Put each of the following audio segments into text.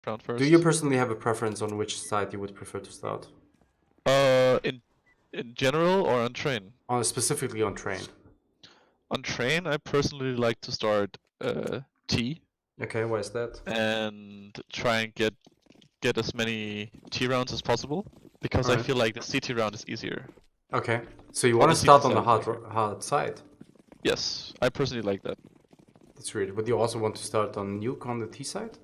round first. Do you personally have a preference on which side you would prefer to start? In general or on train? Specifically on train. On train, I personally like to start T Okay, why is that? and try and get as many T rounds as possible because I Alright. feel like the CT round is easier. Okay, so you Or want the to CT start on the side is easier. hard side. Yes, I personally like that. That's weird. Would you also want to start on nuke on the T side?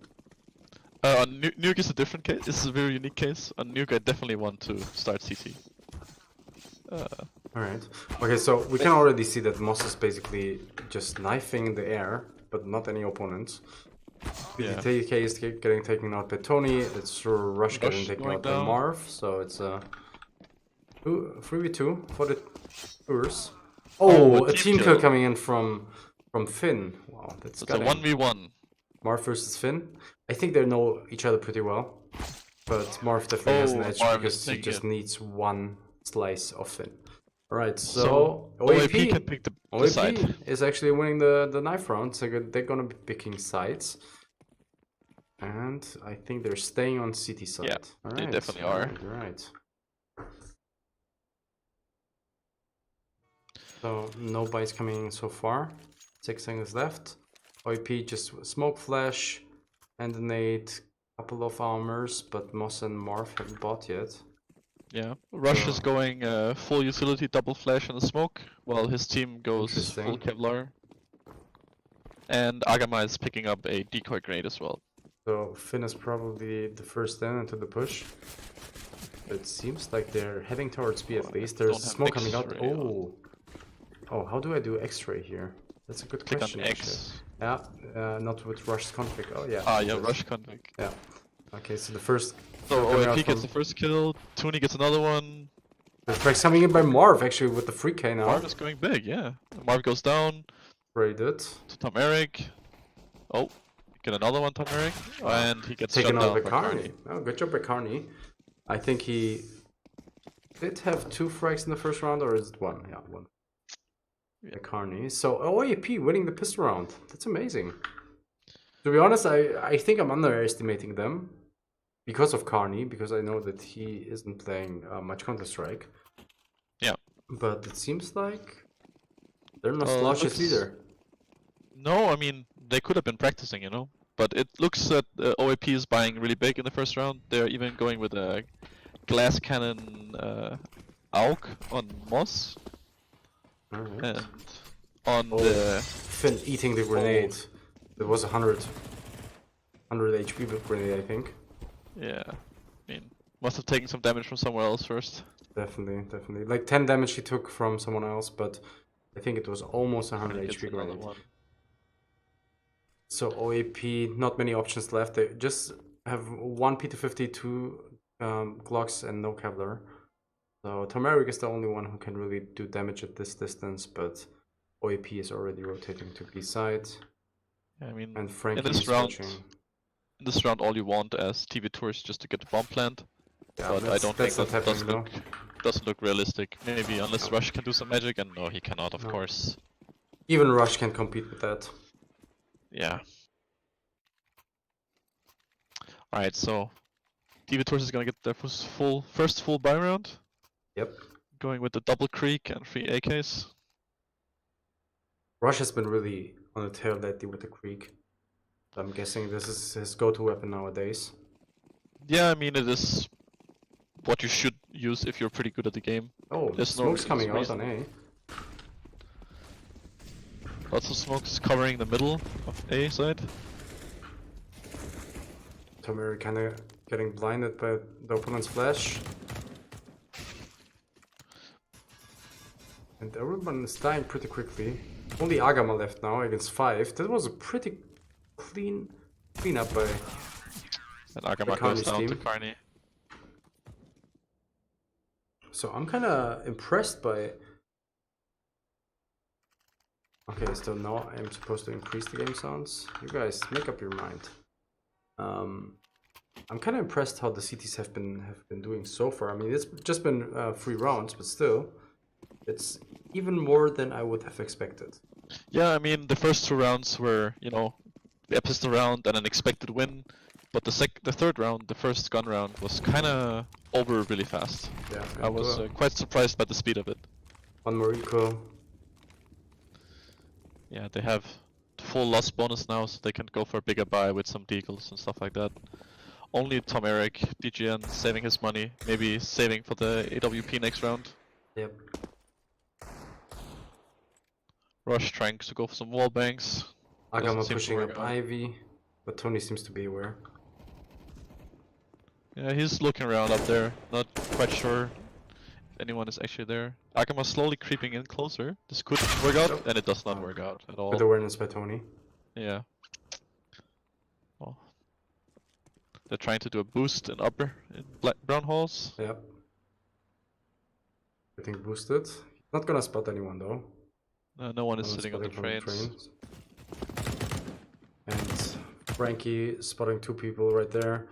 On Nuke is a different case. This is a very unique case. On Nuke, I definitely want to start CT. Alright. Okay, so we can already see that Moss is basically just knifing the air, but not any opponents. Yeah. TK is getting taken out by Tony. It's Rush getting taken going out by down. Marv. So it's a 3v2 for the Tours. Oh, a team kill coming in from Finn. Wow, that's It's a 1v1. Marv versus Finn. I think they know each other pretty well, but Marv definitely has an edge because he just needs one slice of Finn. Alright, so OAP can pick the side. is actually winning the knife round, so they're gonna be picking sides. And I think they're staying on city side. Yeah, they definitely are. Right. So no bites coming in so far. 6 seconds left. OAP just smoke flash and a nade, couple of armors, but Moss and Marv haven't bought yet. Yeah, Rush is going full utility double flash and a smoke, while his team goes full Kevlar. And Agama is picking up a decoy grenade as well. So Finn is probably the first in into the push. It seems like they're heading towards B at least. There's smoke coming out. Oh, how do I do X-ray here? That's a good question. Click on X. Yeah, not with Rush's config. Oh yeah. Ah, yeah, Rush config. Yeah. Okay, so the first. So OAP gets the first kill. Toonie gets another one. There's frags coming in by Marv actually with the free K now. Marv is going big, yeah. Marv goes down. Raided. To Tom Eric. Oh, get another one, Tom Eric. And he gets taken out by Carney. Oh, good job by Carney. I think he did have 2 frags in the first round, or is it 1? Yeah, 1. Yeah. Carney. So OAP winning the pistol round. That's amazing. To be honest, I think I'm underestimating them because of Carney, because I know that he isn't playing much Counter-Strike. Yeah. But it seems like they're not slouches either. No, I mean, they could have been practicing, you know. But it looks that OAP is buying really big in the first round. They're even going with a glass cannon AUG on Moss. Alright. And on the... Finn eating the grenade. There was 100 HP grenade, I think. Yeah. I mean, must have taken some damage from somewhere else first. Definitely. Like 10 damage he took from someone else, but I think it was almost 100 HP grenade. So OAP, not many options left. They just have 1 P250, 2 Glocks, and no Kevlar. So Tomeric is the only one who can really do damage at this distance, but OAP is already rotating to B side. Yeah, I mean, and Frankie in this round, all you want as TvTours just to get the bomb plant. Yeah, but I don't think that doesn't look realistic. Maybe unless Rush can do some magic, and no, he cannot, of course. Even Rush can compete with that. Yeah. Alright, so TvTours is gonna get their first full buy round. Yep. Going with the double creek and 3 AKs. Rush has been really on the tail lately with the creek. I'm guessing this is his go-to weapon nowadays. Yeah, I mean it is what you should use if you're pretty good at the game. Oh, there's smoke's coming out on A. Lots of smokes covering the middle of A side. Tomeri kinda getting blinded by the opponent's flash. And everyone is dying pretty quickly. Only Agama left now against 5. That was a pretty clean up by and Agama goes down to Carney. So I'm kinda impressed by... Okay, so now I'm supposed to increase the game sounds. You guys, make up your mind. I'm kind of impressed how the CTs have been doing so far. I mean, it's just been 3 rounds, but still, it's even more than I would have expected. Yeah, I mean, the first 2 rounds were, you know, a pistol round and an expected win, But the third round, the first gun round, was kind of over really fast. Yeah, I was quite surprised by the speed of it. One more eco. Yeah, they have full loss bonus now, so they can go for a bigger buy with some deagles and stuff like that. Only Tom Eric, DGN, saving his money, maybe saving for the AWP next round. Yep. Rush trying to go for some wall banks. Agama seem to pushing work up out. Ivy, but Tony seems to be aware. Yeah, he's looking around up there, not quite sure if anyone is actually there. Agama slowly creeping in closer. This could work out, Nope. and it does not work out at all. Good awareness by Tony. Yeah. Oh. They're trying to do a boost in upper, in brown halls. Yep. Getting boosted. Not gonna spot anyone though. No one is sitting on the spotting from trains. And Frankie spotting two people right there.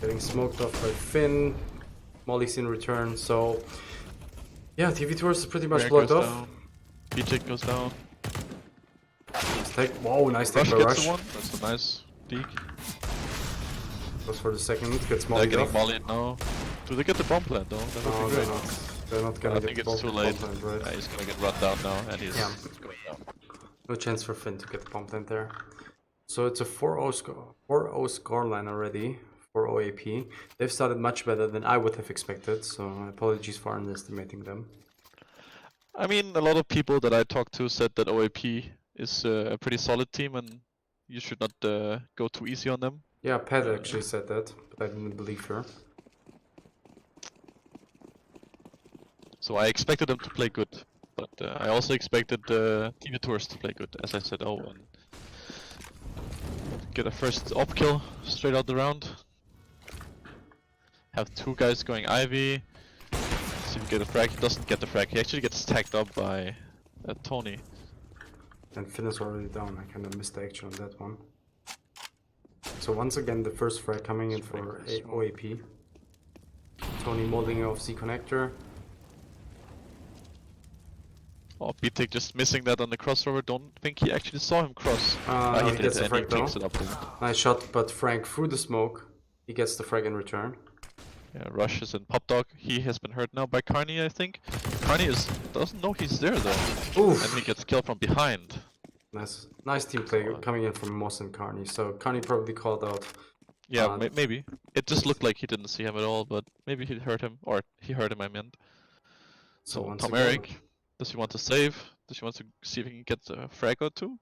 Getting smoked off by Finn. Molly's in return, so yeah, TvTours is pretty much Rare blocked goes off. down. BJ goes down. Whoa, nice take Rush by gets Rush. the one. That's a nice deek. Goes for the second, gets They're mollied getting off. mollied now. Do they get the bomb plant though? That would No, be they're great. not. They're not gonna I get think the it's too bomb late. plant, right? Yeah, he's gonna get run down now, and he's Yeah. going down. No chance for Finn to get the bomb plant there. So it's a 4-0 scoreline already for OAP. They've started much better than I would have expected, so apologies for underestimating them. I mean, a lot of people that I talked to said that OAP is a pretty solid team, and you should not go too easy on them. Yeah, Pat actually said that, but I didn't believe her. So I expected them to play good, but I also expected TvTours to play good, as I said. Oh, and get a first op kill straight out the round. Have two guys going Ivy. See if we get a frag. He doesn't get the frag. He actually gets tagged up by Tony. And Finn is already down. I kind of missed the action on that one. So once again, the first frag coming in for OAP. Tony molding off Z connector. Oh, BTIC just missing that on the crossover. Don't think he actually saw him cross. He He gets did, the and he frag though. picks it up. Nice shot, but Frank through the smoke. He gets the frag in return. Yeah, Rush is in Pop Dog. He has been hurt now by Carney, I think. Carney doesn't know he's there though. Oof. And he gets killed from behind. Nice team play coming in from Moss and Carney. So Carney probably called out. Yeah, maybe. It just looked like he didn't see him at all, but maybe he heard him, or he heard him, I meant. So once Tom again- Eric, does he want to save? Does he want to see if he can get the frag or two?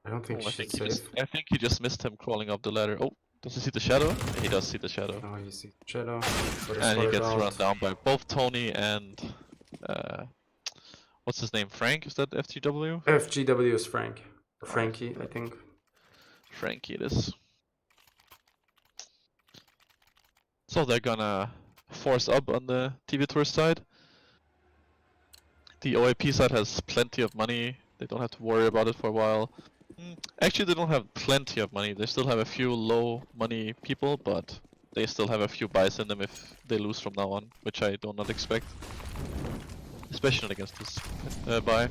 I don't think I she think should save. I think he just missed him crawling up the ladder. Oh, does he see the shadow? Yeah, he does see the shadow. Oh, you see Shadow. But it's And he spotted gets out. run down by both Tony and what's his name? Frank? Is that FTW? FGW is Frank. Or Frankie, I think. Frankie it is. So they're gonna force up on the TvTours side. The OAP side has plenty of money. They don't have to worry about it for a while. Actually, they don't have plenty of money. They still have a few low money people, but they still have a few buys in them if they lose from now on, which I do not expect. Especially not against this buy.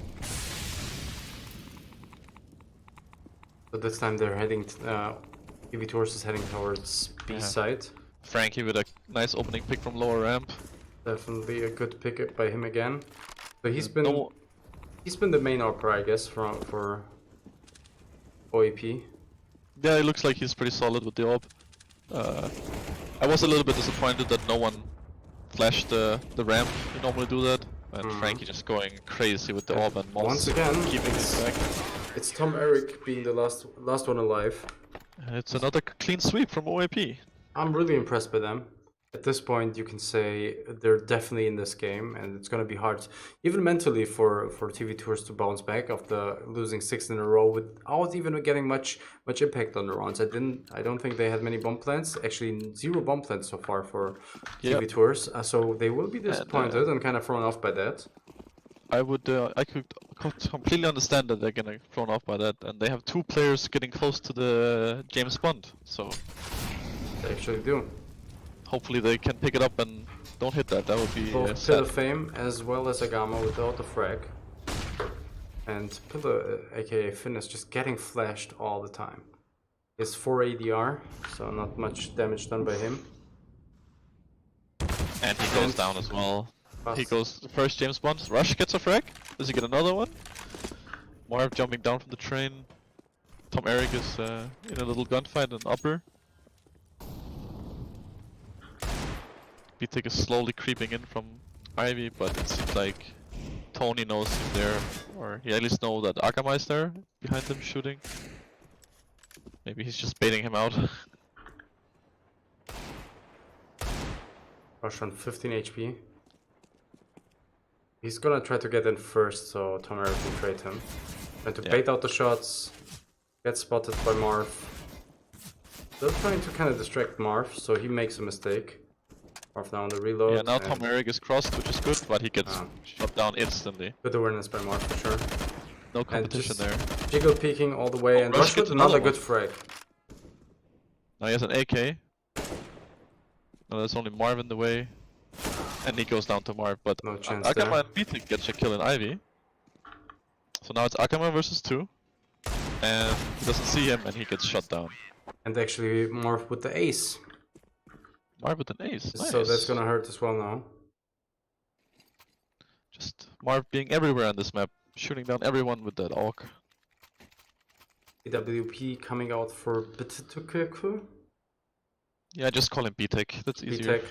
So this time they're heading. TvTours is heading towards B Yeah. side. Frankie with a nice opening pick from lower ramp. Definitely a good pick by him again. But he's been No- he's been the main opera, I guess, for OAP. Yeah, it looks like he's pretty solid with the AWP. I was a little bit disappointed that no one flashed the ramp. You normally do that. And Frankie just going crazy with the AWP and Moss Once again, keeping it back. it's Tom Eric being the last one alive. It's another clean sweep from OAP. I'm really impressed by them. At this point, you can say they're definitely in this game, and it's going to be hard, even mentally, for TvTours to bounce back after losing 6 in a row without even getting much impact on the rounds. I don't think they had many bomb plants. Actually, 0 bomb plants so far for TvTours. So they will be disappointed and kind of thrown off by that. I could completely understand that they're getting thrown off by that, and they have 2 players getting close to the James Bond. So They actually do. hopefully they can pick it up and don't hit that. That would be Both sad. Pillar Fame as well as Agama without the frag. And Pillar, aka Finn, is just getting flashed all the time. He has 4 ADR, so not much damage done by him. And he goes down as well. He Fast. goes the first James Bond. Rush gets a frag. Does he get another one? Marv jumping down from the train. Tom Eric is in a little gunfight in upper. BTIC is slowly creeping in from Ivy, but it seems like Tony knows he's there, or he at least knows that Akama is there behind him shooting. Maybe he's just baiting him out. Rush on 15 HP. He's gonna try to get in first, so Tom Eric can trade him. Trying to bait out the shots. Get spotted by Marv. They're trying to kind of distract Marv, so he makes a mistake. Marv now on the reload. Yeah, now Tom Eric is crossed, which is good, but he gets shot down instantly. Good awareness by Marv for sure. No competition there. Jiggle peeking all the way, and Rush with another good frag. Now he has an AK. Now there's only Marv in the way. And he goes down to Marv, but No chance Akama there. and BTIC gets a kill in Ivy. So now it's Akama versus 2. And he doesn't see him and he gets shot down. And actually Marv with the ace. Marv with an ace, nice. So that's gonna hurt as well now. Just Marv being everywhere on this map, shooting down everyone with that AWP. AWP coming out for BTIC. Yeah, just call him BTIC, that's easier. BTIC.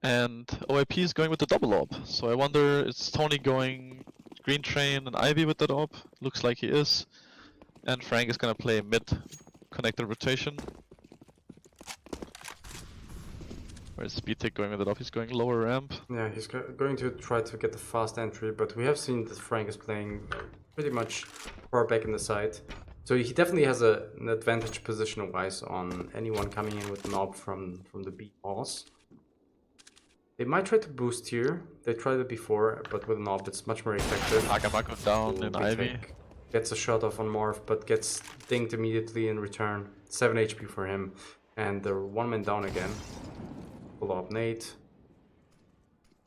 And OAP is going with the double AWP. So I wonder, is Tony going Green Train and Ivy with that AWP? Looks like he is. And Frank is gonna play mid connected rotation. Where's BTIC going with it off? He's going lower ramp. Yeah, he's going to try to get the fast entry, but we have seen that Frank is playing pretty much far back in the site. So he definitely has an advantage position-wise on anyone coming in with an AWP from the B walls. They might try to boost here. They tried it before, but with an AWP it's much more effective. Akama goes down in Ivy. Gets a shot off on Marv, but gets dinged immediately in return. 7 HP for him. And they're one man down again. Follow up nade.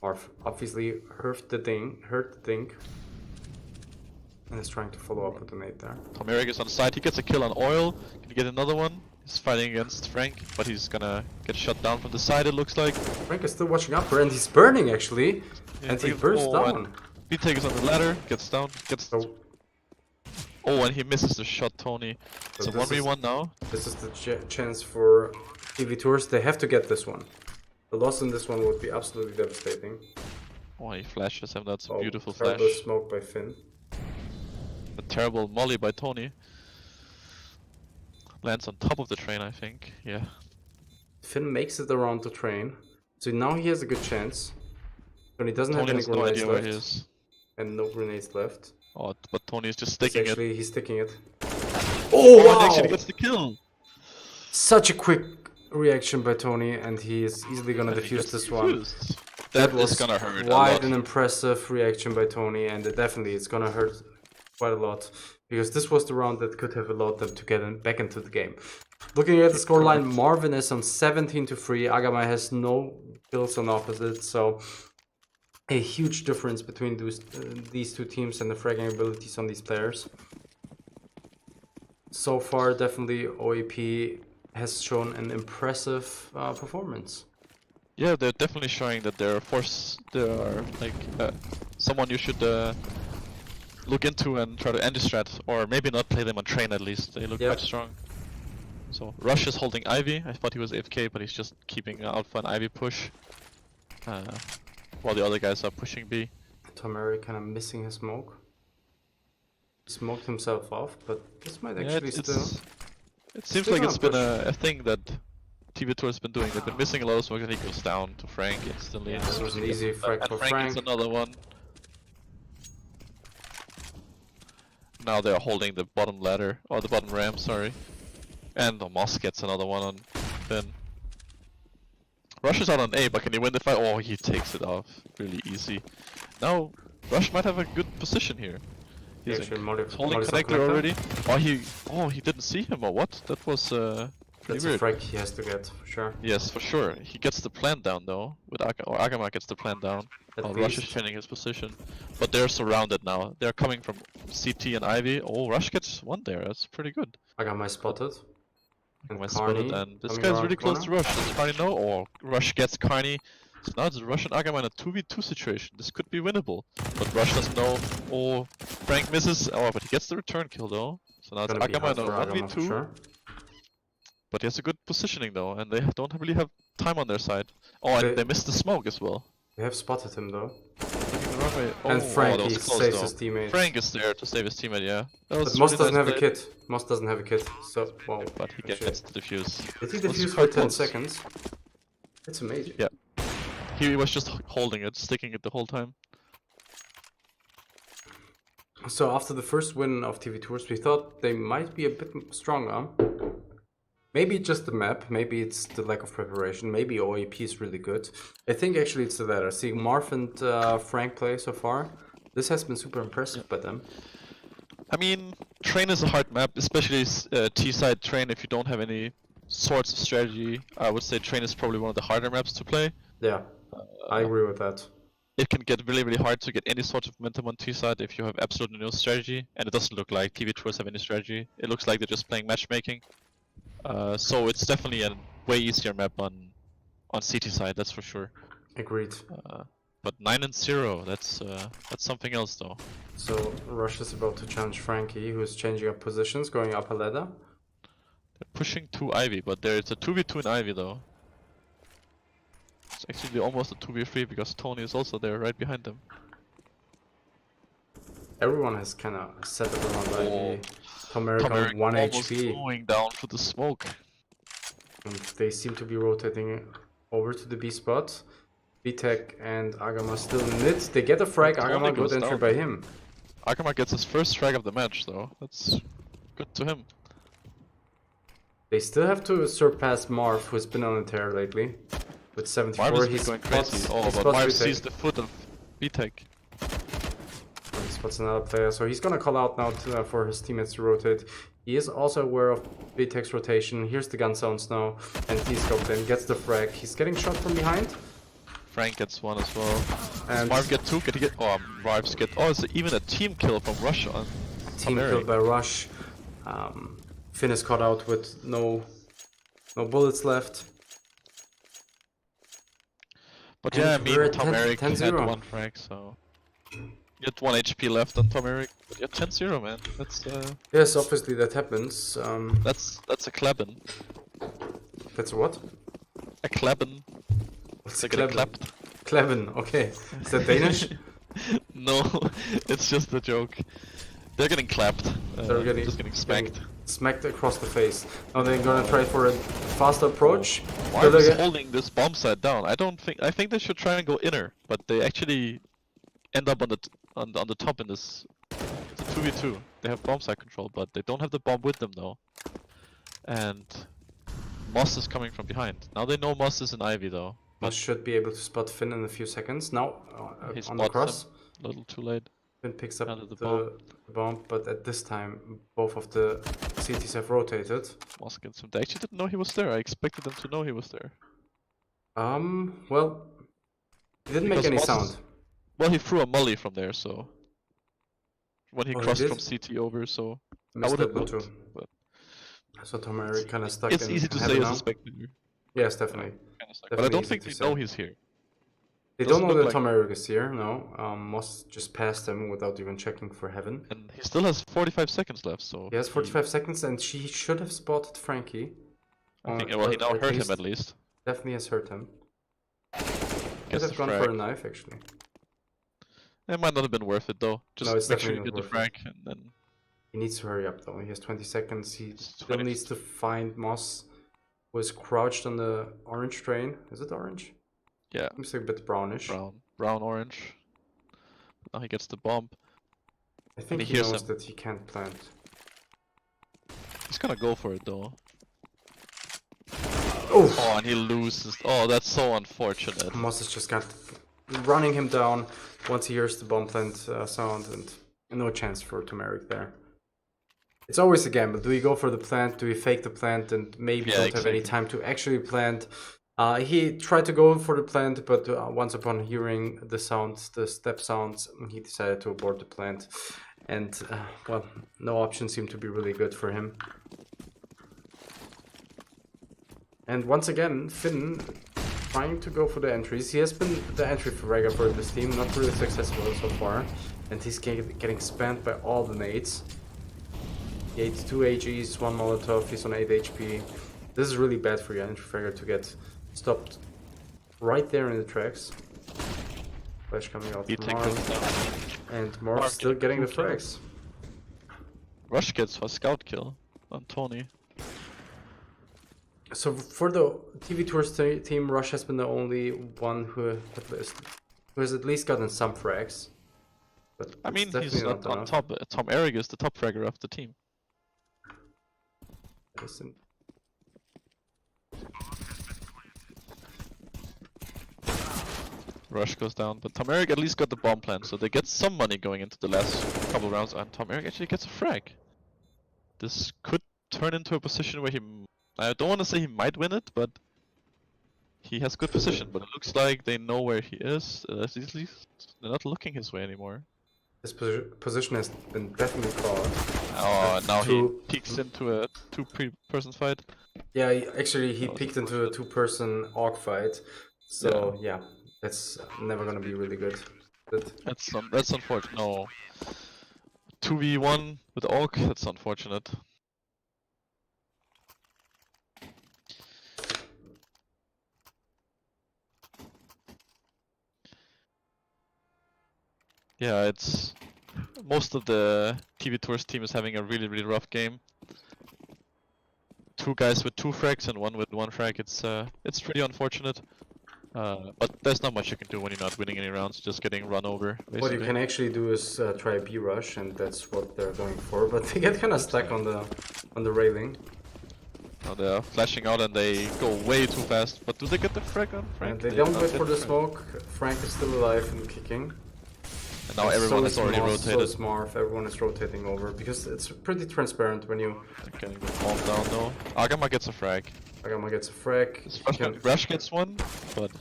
Marv obviously hurt the ding. And is trying to follow up with the nade there. Tom Eric is on the side. He gets a kill on Oil. Can he get another one? He's fighting against Frank, but he's gonna get shot down from the side, it looks like. Frank is still watching upper, and he's burning actually. Yeah, and he bursts down. BTIC is on the ladder, gets down, Oh, and he misses the shot, Tony. So 1v1 now. This is the chance for TvTours. They have to get this one. The loss in this one would be absolutely devastating. Oh, he flashes him. That's a beautiful terrible flash. Smoke by Finn. A terrible molly by Tony. Lands on top of the train, I think. Yeah. Finn makes it around the train. So now he has a good chance. But he doesn't have any has no grenades idea where left. he is. And no grenades left. Oh, but Tony is just sticking it. He's sticking it. Oh, wow! And actually gets the kill! Such a quick reaction by Tony, and he is easily gonna defuse this one. That was gonna hurt quite an impressive reaction by Tony, and definitely it's gonna hurt quite a lot. Because this was the round that could have allowed them to get back into the game. Looking at the scoreline, Marvin is on 17-3. Agama has no kills on opposite, so a huge difference between these two teams and the fragging abilities on these players. So far, definitely OAP has shown an impressive performance. Yeah, they're definitely showing that they're like someone you should look into and try to end the strat, or maybe not play them on train at least. They look quite strong. So Rush is holding Ivy. I thought he was AFK, but he's just keeping out for an Ivy push. While the other guys are pushing B. Tomari kind of missing his smoke. Smoked himself off, but this might actually still... It seems like it's been a thing that TvTours has been doing. They've been missing a lot of smoke and he goes down to Frank instantly. Yeah, this was an easy frag for Frank. Gets another one. Now they're holding the bottom ladder, or the bottom ramp, sorry. And the Moss gets another one on Finn. Rush is out on A, but can he win the fight? Oh, he takes it off really easy. Now, Rush might have a good position here. He's holding connector already. Oh, he didn't see him, or what? That was pretty That's weird. a frag he has to get, for sure. Yes, for sure. He gets the plant down though, with Agama gets the plant down. Rush is changing his position. But they're surrounded now. They're coming from CT and Ivy. Oh, Rush gets one there, that's pretty good. Agama is spotted. And Agama spotted, Carney and this coming guy's around really the close to corner. Rush. Does Carney know? Or Rush gets Carney. So now it's Rush and Agama in a 2v2 situation. This could be winnable. But Rush doesn't know. Oh, Frank misses. Oh, but he gets the return kill though. So now it's Gonna be Agama hard in a for Agama for 1v2. sure. But he has a good positioning though, and they don't really have time on their side. Oh, and they missed the smoke as well. They have spotted him though. Taking the wrong way. Oh, And Frank, that he was close saves though. his teammate. Frank is there to save his teammate, yeah. That But was Moss really doesn't nice have a play. kit. Moss doesn't have a kit. So, wow. But he actually. gets the defuse. Did he It was defuse for quite 10 close. seconds? It's amazing. Yeah. He was just holding it, sticking it the whole time. So after the first win of TvTours, we thought they might be a bit stronger. Maybe just the map, maybe it's the lack of preparation, maybe OAP is really good. I think actually it's the latter. Seeing Marv and Frank play so far, this has been super impressive by them. I mean, Train is a hard map, especially T-side Train if you don't have any sorts of strategy. I would say Train is probably one of the harder maps to play. Yeah, I agree with that. It can get really hard to get any sort of momentum on T-side if you have absolutely no strategy, and it doesn't look like TvTours have any strategy. It looks like they're just playing matchmaking. So it's definitely a way easier map on CT side, that's for sure. Agreed. But 9-0, that's something else though. So Rush is about to challenge Frankie, who's changing up positions, going up a ladder. They're pushing 2 Ivy, but there's a 2v2 in Ivy though. It's actually almost a 2v3 because Tony is also there right behind them. Everyone has kind of set up around Ivy. Tomeric on 1 almost HP. going down for the smoke. And they seem to be rotating over to the B spot. BTech and Agama still in mid. They get a frag. Tony Agama, good goes entry down. by him. Agama gets his first frag of the match though. That's good to him. They still have to surpass Marv, who's been on a tear lately. With 74, Marv he is going spots, crazy. he Oh, but spots Marv BTech. sees the foot of BTech. He spots another player, so he's gonna call out now for his teammates to rotate. He is also aware of BTech's rotation. Here's the gun sounds now, and he scoped in, gets the frag. He's getting shot from behind. Frank gets one as well. And Does Marv get 2? Can he get? Oh, Marv's get. Oh, it's even a team kill from Rush on. team killed by Rush. Finn is caught out with no bullets left. But And yeah, I mean, we're at Tom Eric 10-0. had 1 frag, so he had 1 HP left on Tom Eric. But yeah, 10-0, man. That's Yes, obviously that happens. that's a Kleben. That's a what? A Kleben. What's They get Kleven? clapped. Kleven, okay. Is that Danish? No, it's just a joke. They're getting clapped. They're just getting smacked. Smacked across the face. Now they're gonna try for a faster approach. Marv is holding this bomb site down. I think they should try and go inner, but they actually end up on the top in this. It's a 2v2. They have bomb site control, but they don't have the bomb with them though. And Moss is coming from behind. Now they know Moss is in Ivy though. Moss should be able to spot Finn in a few seconds. Now He on the spots cross. him. A little too late. Finn picks up Under the the bomb, but at this time both of the CTs have rotated. Moss gets him. They actually didn't know he was there. I expected them to know he was there. Well, he didn't make Because any Moss sound. Well, he threw a molly from there, so when he Oh, he crossed did? from CT over, so Missed would have that one looked, too. but So Tom Eric kind of stuck it's in easy to heaven say now. as a spectator. Yes, definitely. But I Definitely don't easy think to they say. know he's here. They Doesn't don't know look that like- Tom Eric is here, no. Moss just passed him without even checking for heaven. And he still has 45 seconds left, so He has 45 seconds and she should have spotted Frankie. I think, Or- well, he or now at hurt least him at least. Definitely has hurt him. Could Gets have the gone frag. for a knife actually. It might not have been worth it though. Just No, it's make sure you definitely get not the worth frag, and then He needs to hurry up though. He has 20 seconds. He It's still 20 needs to find Moss, who is crouched on the orange train. Is it orange? yeah, Seems like a bit brownish. brown, orange. Now he gets the bomb. I think he he hears knows him. that he can't plant. He's gonna go for it though. Oh! Oh, and he loses. Oh, that's so unfortunate. Moss has just got running him down once he hears the bomb plant sound, and no chance for Tomeric there. It's always a gamble. Do we go for the plant? Do we fake the plant and maybe Yeah, don't have any exactly. time to actually plant? He tried to go for the plant, but once upon hearing the sounds, the step sounds, he decided to abort the plant. And, well, no option seemed to be really good for him. And once again, Finn trying to go for the entries. He has been the entry fragger for this team, not really successful so far. And he's getting spammed by all the nades. He ate 2 AGs, 1 Molotov, he's on 8 HP. This is really bad for your entry fragger to get stopped right there in the tracks. Flash coming out from Marv. And Marv still getting the frags. Rush gets a scout kill on Tony. So for the TvTours team, Rush has been the only one who has at least gotten some frags. But I mean, he's not on top. Tom Eric is the top fragger of the team. Listen. Rush goes down, but Tom Eric at least got the bomb plant, so they get some money going into the last couple rounds, and Tom Eric actually gets a frag. This could turn into a position where he... I don't want to say he might win it, but he has good position, but it looks like they know where he is. At least they're not looking his way anymore. His position has been definitely caught. Oh, now he peeks into a two-person fight. Yeah, he peeked into a two-person AUG fight. So yeah, that's never gonna be really good. That's unfortunate. No, 2v1 with AUG. That's unfortunate. Yeah, it's most of the TvTours team is having a really rough game. 2 guys with 2 frags and 1 with 1 frag. It's pretty unfortunate. But there's not much you can do when you're not winning any rounds, just getting run over, basically. What you can actually do is try a B rush, and that's what they're going for. But they get kind of stuck on the railing. Now they're flashing out and they go way too fast. But do they get the frag on Frank? And they don't wait for the smoke. Frank is still alive and kicking. And now everyone is already rotated. So is Marv, everyone is rotating over, because it's pretty transparent when you... Okay, calm down though. Agama gets a frag. Agama gets a frag. Rush gets one, but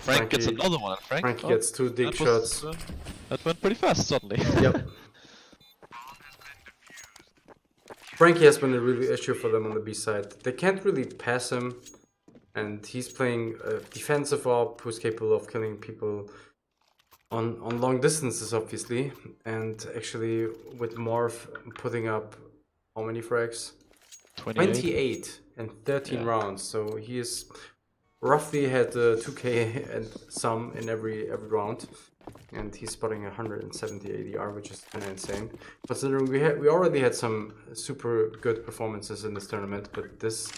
Frankie gets another one. Frankie gets 2 dig shots. That went pretty fast suddenly. Yep. Frankie has been a really issue for them on the B side. They can't really pass him, and he's playing a defensive op who's capable of killing people on long distances, obviously. And actually, with Marv putting up how many frags? 28 and 13 rounds. So he is roughly had 2k and some in every round. And he's spotting 170 ADR, which is kind of insane. Considering we already had some super good performances in this tournament, but this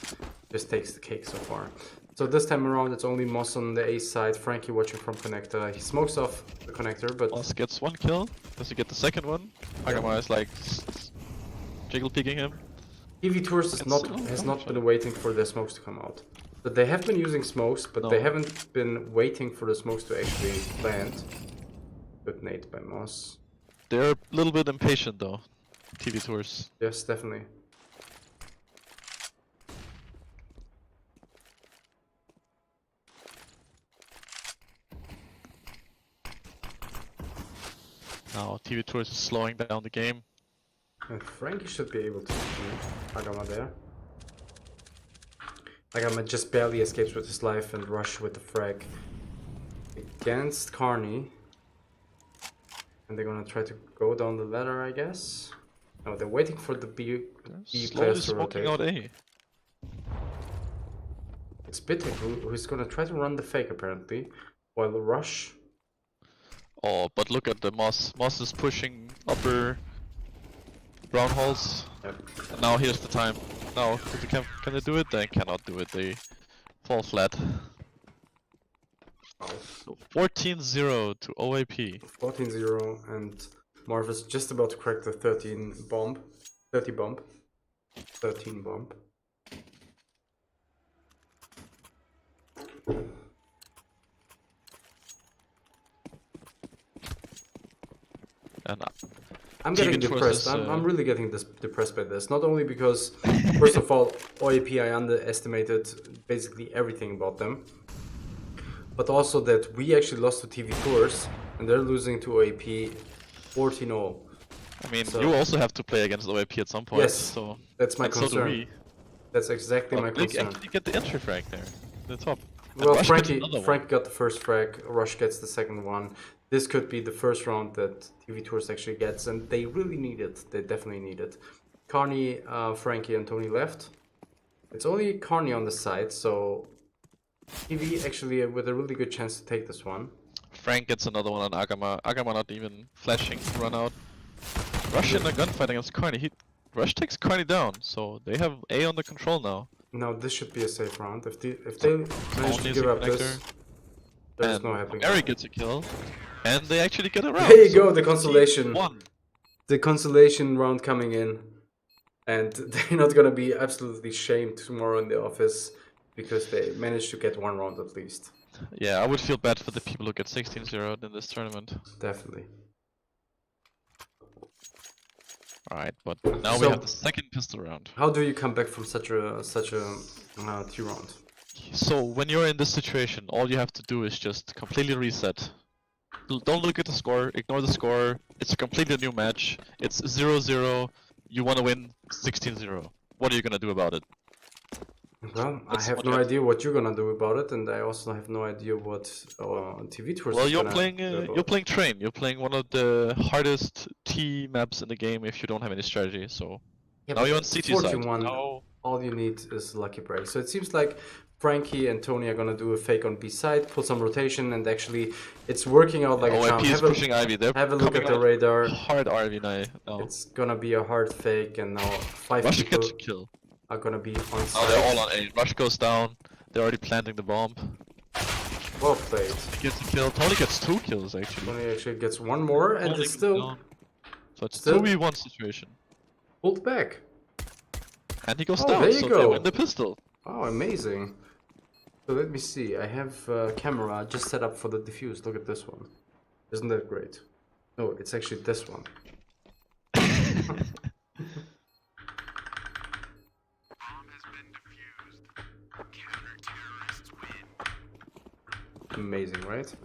just takes the cake so far. So this time around, it's only Moss on the A side, Frankie watching from connector. He smokes off the connector, but Moss gets 1 kill. Does he get the second one? Agama is like jiggle peeking him. TvTours has not been waiting for the smokes to come out. But they have been using smokes, but they haven't been waiting for the smokes to actually plant. Good nade by Moss. They're a little bit impatient though, TvTours. Yes, definitely. Now TvTours is slowing down the game. And Frankie should be able to beat Agama there. Agama just barely escapes with his life and Rush with the frag against Carney. And they're gonna try to go down the ladder, I guess. No, they're waiting for the B players to rotate. Out A. It's Bitek who's gonna try to run the fake apparently, while Rush. Oh, but look at the Moss. Moss is pushing upper brown holes. Yep. And now here's the time. Now, can they do it? They cannot do it. They fall flat. So 14-0 to OAP. 14-0, and Marv is just about to crack the 30 bomb. And I'm getting depressed. I'm really getting depressed by this. Not only because, first of all, OAP, I underestimated basically everything about them. But also that we actually lost to TvTours, and they're losing to OAP 14-0. I mean, you also have to play against OAP at some point. Yes, so that's my concern. So do we. That's exactly my Blink concern. actually get the entry frag there, the top. And Well, Rush gets another Frank got the first frag, Rush gets the second one. This could be the first round that TvTours actually gets, and they really need it. They definitely need it. Carney, Frankie, and Tony left. It's only Carney on the side, so TV actually with a really good chance to take this one. Frank gets another one on Agama. Agama not even flashing to run out. Rush in a gunfight against Carney. Rush takes Carney down, so they have A under control now. No, this should be a safe round. If they manage to give up this, there's no happening. Mary gets a kill, and they actually get a round. There you go, the consolation. One. The consolation round coming in. And they're not gonna be absolutely shamed tomorrow in the office because they managed to get one round at least. Yeah, I would feel bad for the people who get 16-0 in this tournament. Definitely. Alright, but now we have the second pistol round. How do you come back from such a T round? So when you're in this situation, all you have to do is just completely reset. Don't look at the score, ignore the score. It's a completely new match. It's 0-0. You want to win 16-0. What are you gonna do about it? Well, I have no idea what you're gonna do about it, and I also have no idea what TvTours. Well, you're playing Train. You're playing one of the hardest T maps in the game if you don't have any strategy. So yeah, now you're on CT side. Now all you need is lucky break. So it seems like Frankie and Tony are gonna do a fake on B side, pull some rotation, and actually it's working out like a charm. OAP is pushing Ivy. They're have a look at the radar. Hard RV now. It's gonna be a hard fake, and now 5 Rush people gets a kill. Are gonna be on side. Oh, they're all on A. Rush goes down. They're already planting the bomb. Well played. He gets a kill. Tony gets 2 kills actually. Tony actually gets one more, and it's still. So it's 2v1 situation. Pulled back. And he goes down. There you so go. they win the pistol. Oh, amazing. So let me see. I have a camera just set up for the diffuse. Look at this one. Isn't that great? No, it's actually this one. Amazing, right?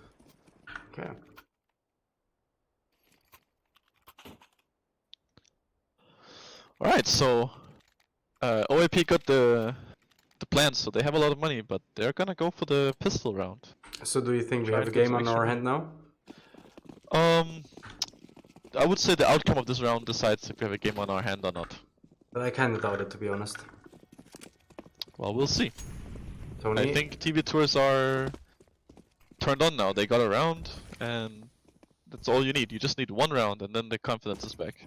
Okay. Alright, so OAP got the plans, so they have a lot of money, but they're gonna go for the pistol round. So do you think we have a game on our hand now? I would say the outcome of this round decides if we have a game on our hand or not. But I kinda doubt it, to be honest. Well, we'll see. Tony? I think TvTours are turned on now. They got a round, and that's all you need. You just need one round, and then the confidence is back.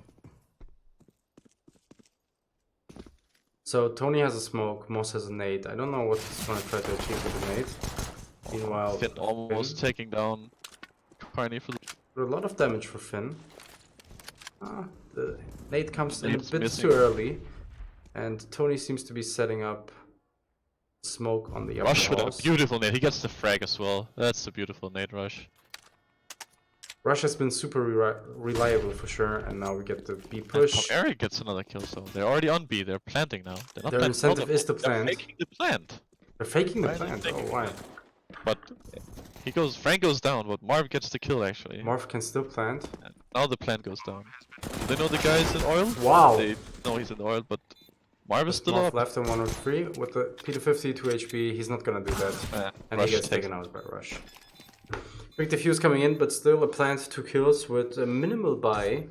So Tony has a smoke, Moss has a nade. I don't know what he's gonna try to achieve with the nade. Meanwhile, Finn almost taking down Carney for a lot of damage for Finn. The nade comes in a bit missing. too early, and Tony seems to be setting up smoke on the upper Rush with a house. beautiful nade. He gets the frag as well. That's a beautiful nade Rush. Rush has been super reliable for sure, and now we get the B push. Eric gets another kill, so they're already on B. They're planting now. They're not Their planting incentive is to plant. They're faking the plant. They're faking the Why are they plant. faking Oh, why? But Frank goes down, but Marv gets the kill actually. Marv can still plant. And now the plant goes down. Do they know the guy's in oil? Wow. They know he's in oil, but Marv is still Marv up. left in 103 with the P250, 2 HP. He's not gonna do that. And Rush he gets takes taken out by Rush. Big defuse coming in, but still a plant 2 kills with a minimal buy.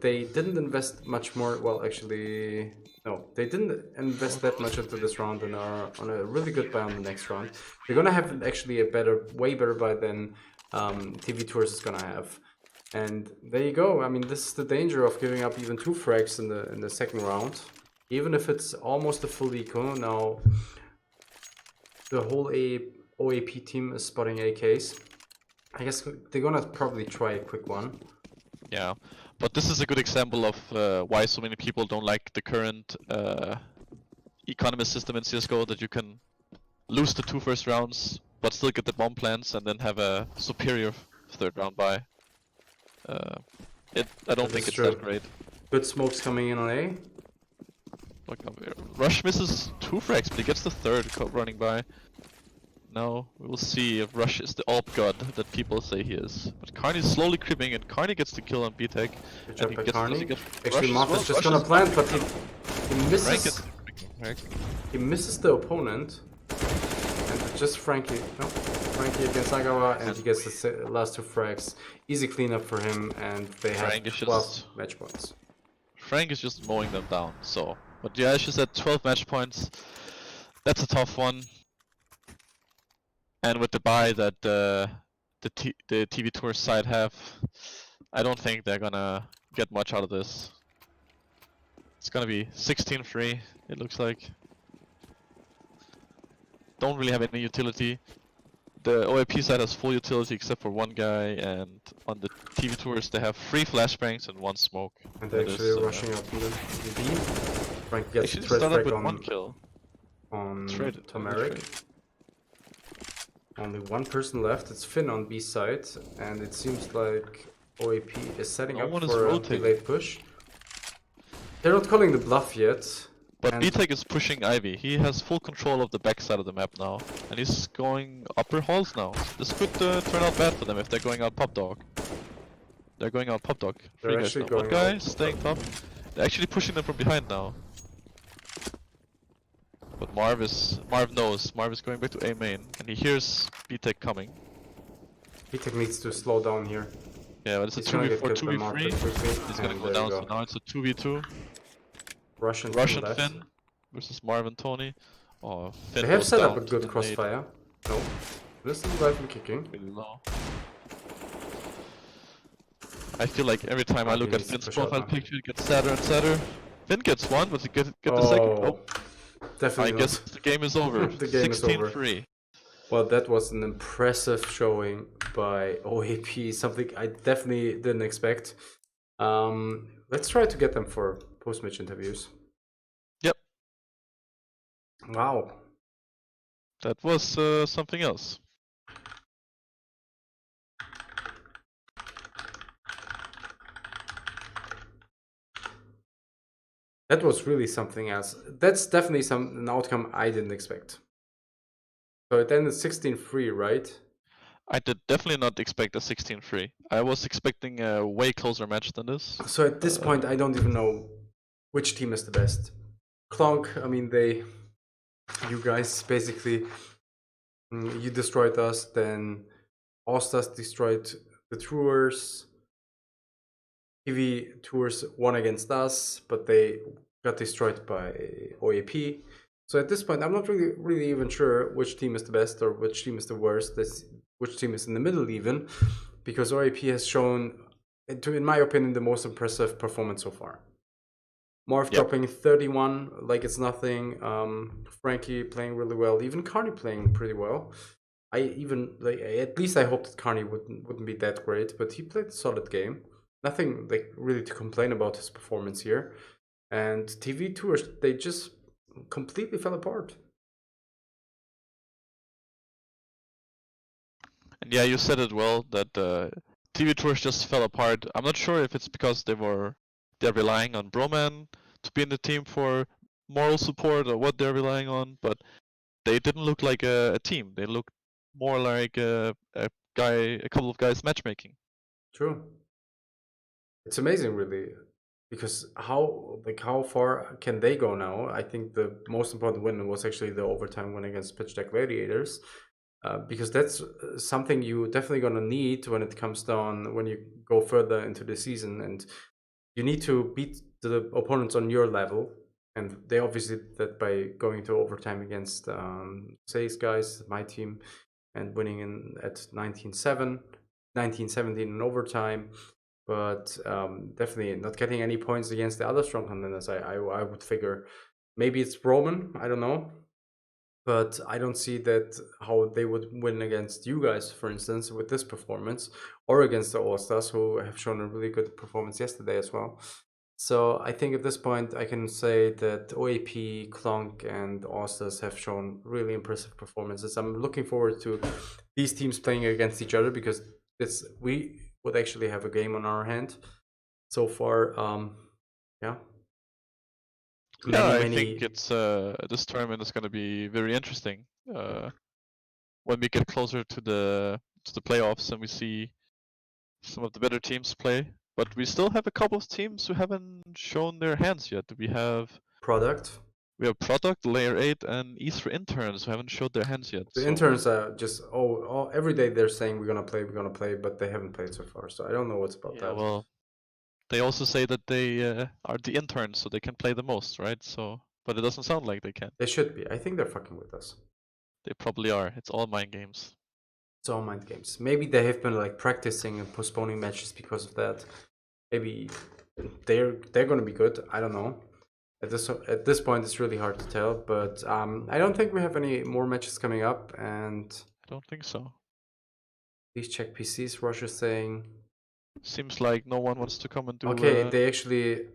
They didn't invest much more. Well, actually, no, they didn't invest that much into this round and are on a really good buy on the next round. They're gonna have actually a way better buy than TvTours is gonna have. And there you go. I mean, this is the danger of giving up even 2 frags in the second round, even if it's almost a full eco. Now, the whole OAP team is spotting AKs. I guess they're gonna probably try a quick one. Yeah, but this is a good example of why so many people don't like the current economist system in CSGO, that you can lose the 2 first rounds, but still get the bomb plants and then have a superior third round buy. I don't think it's that great. Good smokes coming in on A. Look, Rush misses 2 frags, but he gets the third running by. Now we will see if Rush is the AWP god that people say he is. But Carney's slowly creeping, and Carney gets the kill on B-Tech. Good job by Carney. Actually, Actually, Marv is just gonna plant, but he misses. Heck. He misses the opponent. And just Frankie against Agawa, and he gets the last 2 frags. Easy cleanup for him, and they have Frank is 12 just match points. Frank is just mowing them down. So, but yeah, as you said, 12 match points. That's a tough one. And with the buy that the TvTours side have, I don't think they're gonna get much out of this. It's gonna be 16-3. It looks like. Don't really have any utility. The OAP side has full utility except for one guy, and on the TvTours they have 3 flashbangs and 1 smoke. And they're actually rushing up in B. Frank gets Actually threat started frag with on 1 kill. Tomeric. Only 1 person left. It's Finn on B side, and it seems like OAP is setting up for a delayed push. They're not calling the bluff yet. But BTEC is pushing Ivy. He has full control of the backside of the map now, and he's going upper halls now. This could turn out bad for them if they're going out pop dog. They're going out pop dog. They're actually going. One guy staying top. They're actually pushing them from behind now. But Marv knows. Marv is going back to A main, and he hears BTEC coming. BTEC needs to slow down here. Yeah, but it's a 2v4, 2v3. He's gonna go down, so now it's a 2v2. Russian Finn versus Marvin Tony. Oh, Finn they have set up a good crossfire. No. This is live and kicking. Really low. I feel like every time I look at Finn's profile picture, it gets sadder and sadder. Finn gets one, but he get the second. Oh, definitely. I guess the game is over. The game is over. 16-3. Well, that was an impressive showing by OAP. Something I definitely didn't expect. Let's try to get them for post-match interviews. Yep. Wow. That was something else. That was really something else. That's definitely an outcome I didn't expect. So it ended 16-3, right? I did definitely not expect a 16-3. I was expecting a way closer match than this. So at this point, I don't even know which team is the best. Clonk, I mean, you guys basically, you destroyed us, then Ostas destroyed the Tours. TvTours won against us, but they got destroyed by OAP. So at this point, I'm not really even sure which team is the best or which team is the worst. Which team is in the middle even, because OAP has shown, in my opinion, the most impressive performance so far. Marv dropping 31 like it's nothing. Frankie playing really well. Even Carney playing pretty well. At least I hoped that Carney wouldn't be that great, but he played a solid game. Nothing really to complain about his performance here. And TvTours, they just completely fell apart. And yeah, you said it well that TvTours just fell apart. I'm not sure if it's because they're relying on Broman to be in the team for moral support or what they're relying on, but they didn't look like a team. They looked more like a couple of guys matchmaking. True. It's amazing, really, because how far can they go now? I think the most important win was actually the overtime win against Pitch Deck Gladiators, because that's something you definitely gonna need when it comes down, when you go further into the season, and you need to beat the opponents on your level. And they obviously did that by going to overtime against Say's guys, my team, and winning at 19-17 in overtime. But definitely not getting any points against the other strong contenders. I would figure maybe it's Roman, I don't know, but I don't see that how they would win against you guys, for instance, with this performance, or against the All-Stars, who have shown a really good performance yesterday as well. So I think at this point I can say that OAP, Clonk, and All-Stars have shown really impressive performances. I'm looking forward to these teams playing against each other, because we would actually have a game on our hand so far. Yeah. I think it's this tournament is going to be very interesting when we get closer to the playoffs and we see some of the better teams play. But we still have a couple of teams who haven't shown their hands yet. We have Product. We have product, layer 8, and E3 interns who haven't showed their hands yet. The so interns just every day they're saying we're gonna play, but they haven't played so far. So I don't know what's about yeah, that. well, they also say that they are the interns, so they can play the most, right? So, but it doesn't sound like they can. They should be. I think they're fucking with us. They probably are. It's all mind games. It's all mind games. Maybe they have been like practicing and postponing matches because of that. Maybe they're gonna be good. I don't know. At this point, it's really hard to tell. But I don't think we have any more matches coming up. And I don't think so. please check PCs. Russia's saying. Seems like no one wants to come and do. Okay, they actually.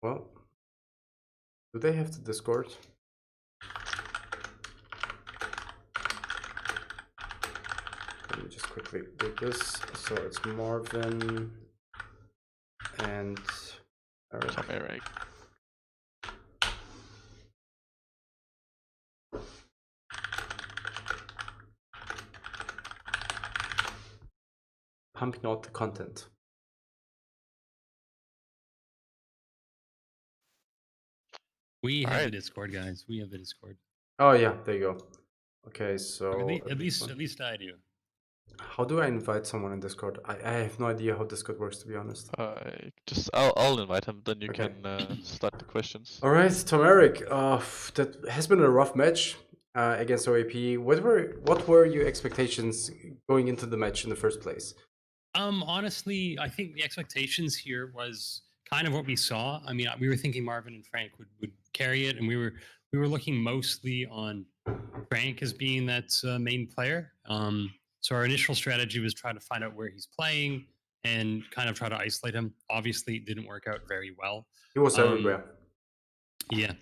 Well, do they have the Discord? Let me just quickly do this. So it's Marvin and Eric. Tom Eric. Pumping out the content. We have the Discord, guys. We have the Discord. Oh yeah, there you go. Okay, so At least I do. how do I invite someone in Discord? I have no idea how Discord works, to be honest. I'll invite him. Then you Okay. can start the questions. All right, Tom Eric. That has been a rough match against OAP. What were your expectations going into the match in the first place? Honestly, I think the expectations here was kind of what we saw. I mean, we were thinking Marvin and Frank would carry it, and we were looking mostly on Frank as being that main player. So our initial strategy was try to find out where he's playing and kind of try to isolate him. Obviously, it didn't work out very well. He was everywhere. Yeah.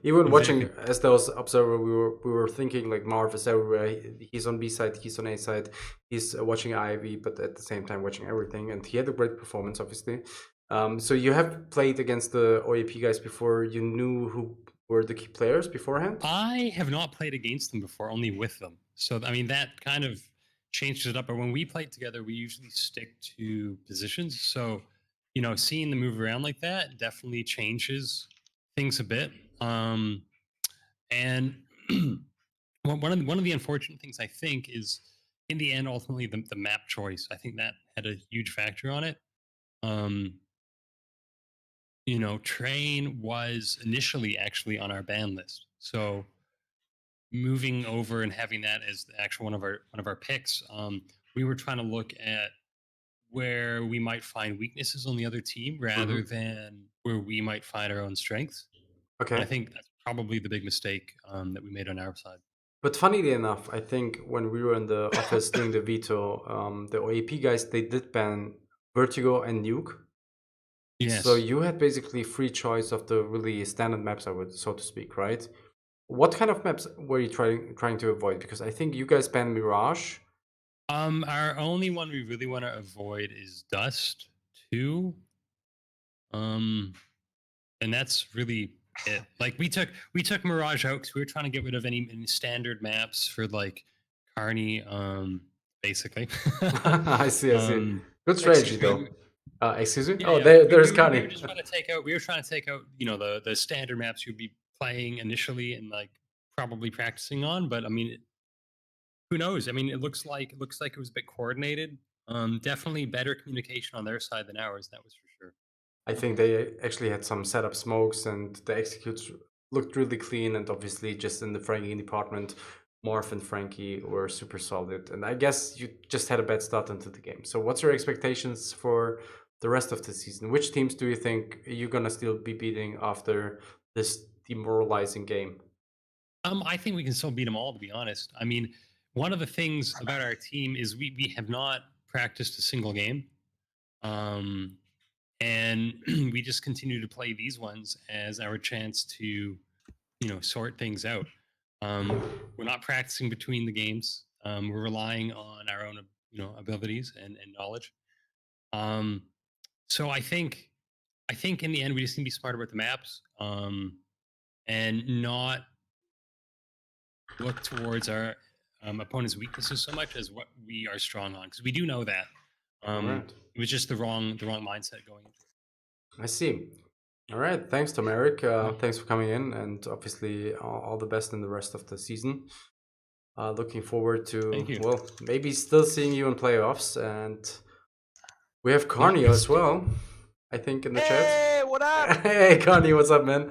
Even watching as those observer, we were thinking like Marv is everywhere. He's on B side, he's on A side, he's watching IV, but at the same time watching everything. And he had a great performance, obviously. So you have played against the OAP guys before. You knew who were the key players beforehand? I have not played against them before, only with them. So I mean that kind of changes it up. But when we played together, we usually stick to positions. So seeing them move around like that definitely changes things a bit. And one of the unfortunate things I think is in the end, ultimately the map choice. I think that had a huge factor on it. Train was initially actually on our ban list. So moving over and having that as the actual one of our picks, we were trying to look at where we might find weaknesses on the other team rather than where we might find our own strengths. Okay. And I think that's probably the big mistake that we made on our side. But funnily enough, I think when we were in the office doing the veto, the OAP guys, they did ban Vertigo and Nuke. Yes. So you had basically free choice of the really standard maps, so to speak, right? What kind of maps were you trying to avoid? Because I think you guys banned Mirage. Our only one we really want to avoid is Dust 2. And that's really it. Like we took Mirage out because we were trying to get rid of any standard maps for like Carney, basically. I see. Good strategy though. Excuse me. Yeah, there's Carney. We were trying to take out, the standard maps you'd be playing initially and like probably practicing on. But I mean, who knows? I mean, it looks like it was a bit coordinated. Definitely better communication on their side than ours. That was for sure. I think they actually had some setup smokes and the executes looked really clean. And obviously, just in the Frankie department, Morph and Frankie were super solid. And I guess you just had a bad start into the game. So, what's your expectations for the rest of the season? Which teams do you think you're gonna still be beating after this demoralizing game? I think we can still beat them all, to be honest. I mean, one of the things about our team is we have not practiced a single game. And we just continue to play these ones as our chance to, sort things out. We're not practicing between the games. We're relying on our own, abilities and knowledge. So I think in the end we just need to be smart about the maps, and not look towards our opponent's weaknesses so much as what we are strong on, because we do know that. Right. It was just the wrong mindset going into it. I see. All right, thanks, Tom Eric. Thanks for coming in, and obviously all the best in the rest of the season. Looking forward to, Thank you. well, maybe still seeing you in playoffs. And we have Carnio as well, I think, in the chat. Hey, what up? Hey, Carney, what's up, man?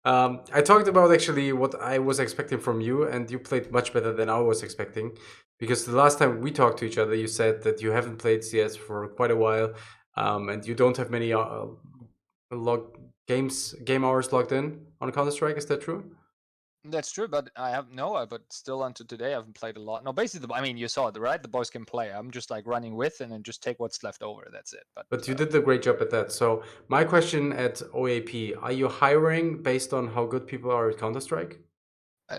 I talked about actually what I was expecting from you, and you played much better than I was expecting. Because the last time we talked to each other, you said that you haven't played CS for quite a while, and you don't have many game hours logged in on Counter-Strike. Is that true? That's true, but but still until today I haven't played a lot. No, basically, I mean, you saw it, right? The boys can play. I'm just like running with and then just take what's left over. That's it. But you did a great job at that. So my question at OAP: are you hiring based on how good people are at Counter-Strike?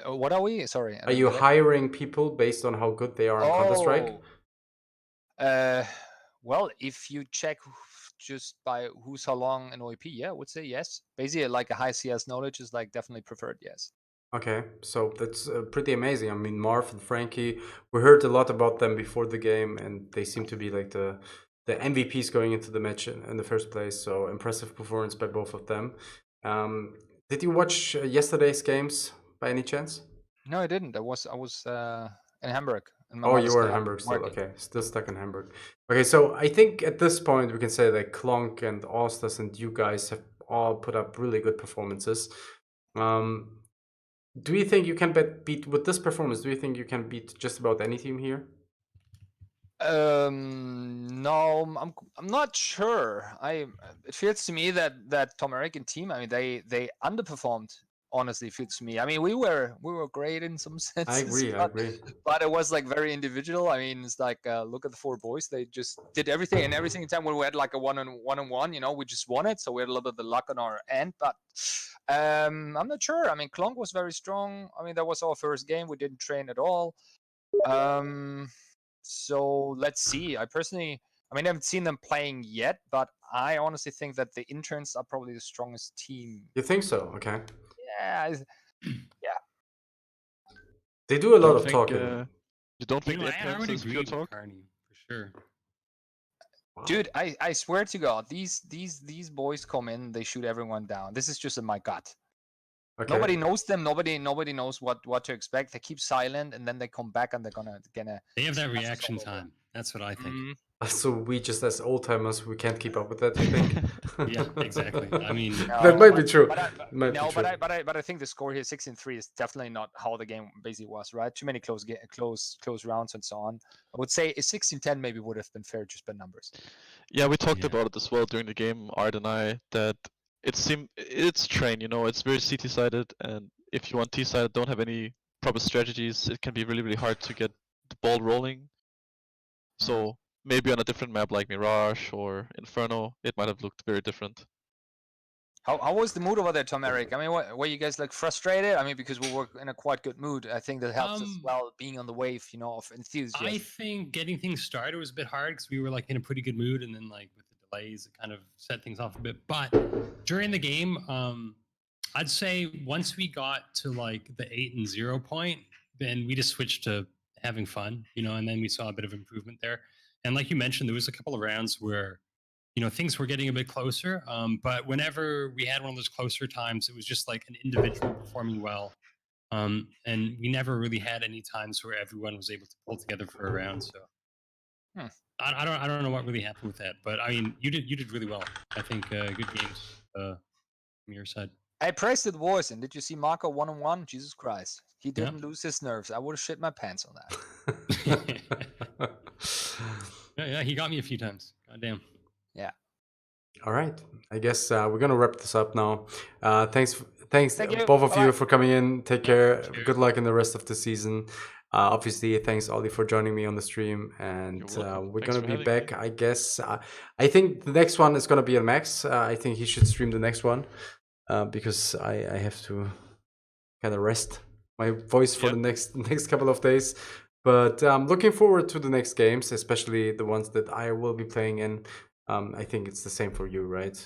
What are we? Sorry. I Are didn't you get it. hiring people based on how good they are in Counter-Strike? Well, if you check just by who's how long in OAP, yeah, I would say yes. Basically, like a high CS knowledge is like definitely preferred, yes. Okay, so that's pretty amazing. I mean, Marv and Frankie, we heard a lot about them before the game, and they seem to be like the MVPs going into the match in the first place. So impressive performance by both of them. Did you watch yesterday's games by any chance? No, I didn't. I was in Hamburg. And my Oh, you mother's were in car Hamburg still. working. Okay, still stuck in Hamburg. Okay, so I think at this point we can say that Klonk and Austas and you guys have all put up really good performances. Do you think you can beat with this performance? Do you think you can beat just about any team here? No, I'm not sure. It feels to me that Tom American team, I mean, they underperformed. Honestly, it feels to me. I mean, we were great in some I senses, agree. I agree. but it was like very individual. I mean, it's like look at the four boys. They just did everything, and every single time when we had like a one-on-one, we just won it. So we had a little bit of the luck on our end. But I'm not sure. I mean, Klonk was very strong. I mean, that was our first game. We didn't train at all. So let's see. I haven't seen them playing yet, but I honestly think that the interns are probably the strongest team. You think so? Okay. Yeah, They do a lot Don't of think, talking. You don't think the I would interns is agree pure with talk? Carney for sure. Wow. dude, I swear to God, these boys come in, they shoot everyone down. This is just in my gut. Okay. Nobody knows them. Nobody knows what to expect. They keep silent, and then they come back and they're gonna. They have that smash us reaction all over. time. That's what I think. So we just as old timers, we can't keep up with that. You think? Yeah, exactly. I mean, that might be true. But I think the score here, 16-3, is definitely not how the game basically was, right? Too many close rounds and so on. I would say a 16-10 maybe would have been fair just by numbers. Yeah, we talked Yeah. about it as well during the game, Art and I, that it's train, it's very CT sided, and if you want T sided, don't have any proper strategies, it can be really, really hard to get the ball rolling. So maybe on a different map like Mirage or Inferno, it might have looked very different. How was the mood over there, Tom Eric? I mean, were you guys like frustrated? I mean, because we were in a quite good mood. I think that helps as well, being on the wave, of enthusiasm. I think getting things started was a bit hard because we were like in a pretty good mood, and then like with the delays, it kind of set things off a bit. But during the game, I'd say once we got to like the 8-0 point, then we just switched to having fun, and then we saw a bit of improvement there. And like you mentioned, there was a couple of rounds where things were getting a bit closer. But whenever we had one of those closer times, it was just like an individual performing well. And we never really had any times where everyone was able to pull together for a round. So I don't know what really happened with that, but I mean, you did really well. I think good games from your side. I praised it voice, and did you see Marco 1-on-1? Jesus Christ, he didn't lose his nerves. I would have shit my pants on that. Yeah, he got me a few times. Goddamn. Yeah. All right. I guess we're gonna wrap this up now. Thanks Thank you. both of Bye-bye. you for coming in. Take care. Cheers. Good luck in the rest of the season. Obviously, thanks Ollie for joining me on the stream, and You're welcome. we're Thanks gonna for be having back. me. I guess. I think the next one is gonna be a Max. I think he should stream the next one because I have to kind of rest my voice for the next couple of days. But I'm looking forward to the next games, especially the ones that I will be playing in. I think it's the same for you, right?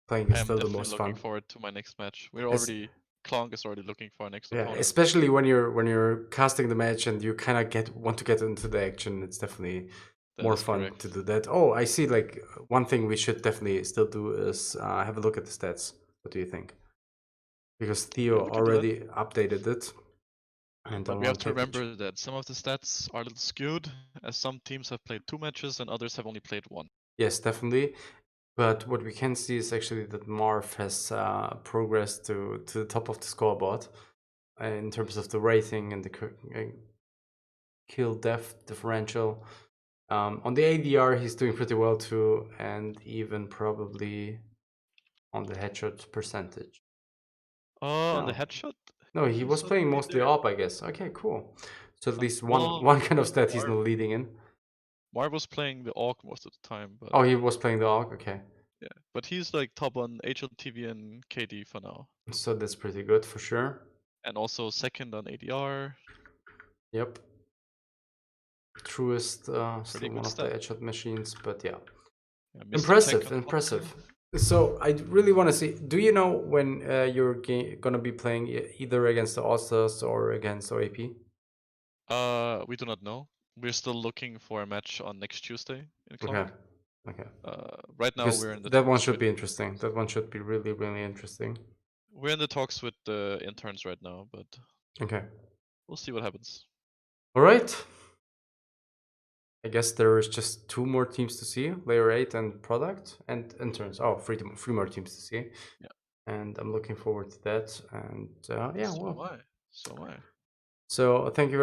Playing is I'm still the definitely most looking fun. forward to my next match. Klonk is already looking for our next Yeah, opponent. especially when you're casting the match and you kind of want to get into the action. It's definitely more fun correct. to do that. Oh, I see. Like one thing we should definitely still do is have a look at the stats. What do you think? Because Yeah, Theo we can do that. already updated it. And But on we one have to page. remember that some of the stats are a little skewed, as some teams have played 2 matches and others have only played 1. Yes, definitely. But what we can see is actually that Marv has progressed to the top of the scoreboard in terms of the rating and the kill death differential. On the ADR, he's doing pretty well too, and even probably on the headshot percentage. On the No. headshot? No, he was playing suddenly mostly there. OP, I guess. Okay, cool. So at least Well, one kind of stat he's Marv- not leading in. Marv was playing the AUG most of the time, but Oh, he was playing the AUG? Okay. yeah. But he's like top on HLTV and KD for now. So that's pretty good for sure. And also second on ADR. Yep. Truest, still Pretty one good of the stat. headshot machines, but yeah. Yeah, Mr. Tech Impressive, on top impressive. there. So I really want to see. Do you know when you're gonna be playing either against the All-Stars or against OAP? We do not know. We're still looking for a match on next Tuesday in Okay, Cloud. okay. Right now Because we're in the that one talks should with be interesting. That one should be really, really interesting. we're in the talks with the interns right now, but Okay. we'll see what happens. All right. I guess there is just 2 more teams to see: Layer 8 and Product and interns. Oh, 3 more teams to see. Yeah. And I'm looking forward to that. And yeah, So well. am I. So am I. So thank you very